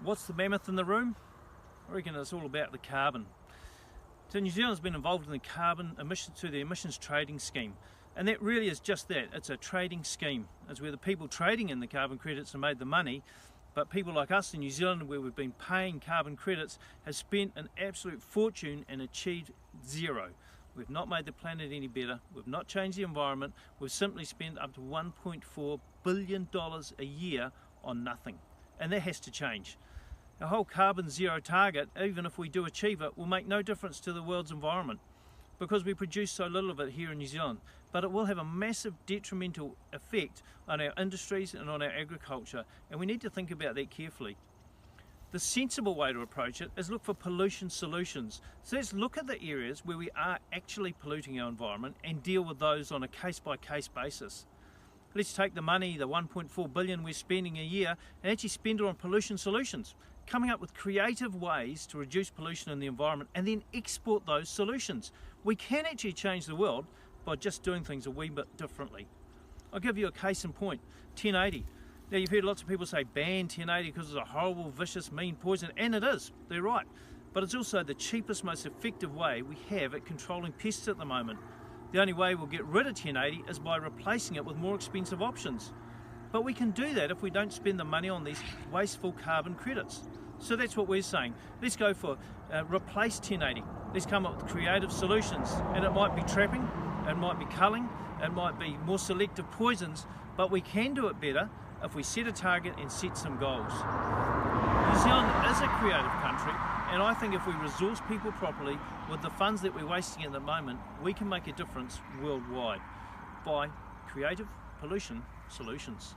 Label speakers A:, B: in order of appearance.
A: What's the mammoth in the room? I reckon it's all about the carbon. So New Zealand's been involved in the carbon emissions through the emissions trading scheme, and that really is just that. It's a trading scheme. It's where the people trading in the carbon credits have made the money, but people like us in New Zealand, where we've been paying carbon credits, have spent an absolute fortune and achieved zero. We've not made the planet any better, we've not changed the environment, we've simply spent up to $1.4 billion a year on nothing. And that has to change. Our whole carbon zero target, even if we do achieve it, will make no difference to the world's environment because we produce so little of it here in New Zealand. But it will have a massive detrimental effect on our industries and on our agriculture, and we need to think about that carefully. The sensible way to approach it is look for pollution solutions. So let's look at the areas where we are actually polluting our environment and deal with those on a case-by-case basis. Let's take the money, the $1.4 billion we're spending a year, and actually spend it on pollution solutions, coming up with creative ways to reduce pollution in the environment and then export those solutions. We can actually change the world by just doing things a wee bit differently. I'll give you a case in point, 1080. Now you've heard lots of people say ban 1080 because it's a horrible, vicious, mean poison, and it is, they're right. But it's also the cheapest, most effective way we have at controlling pests at the moment. The only way we'll get rid of 1080 is by replacing it with more expensive options. But we can do that if we don't spend the money on these wasteful carbon credits. So that's what we're saying. Let's go for replace 1080. Let's come up with creative solutions. And it might be trapping, it might be culling, it might be more selective poisons, but we can do it better if we set a target and set some goals. New Zealand is a creative country, and I think if we resource people properly with the funds that we're wasting at the moment, we can make a difference worldwide by creative pollution solutions.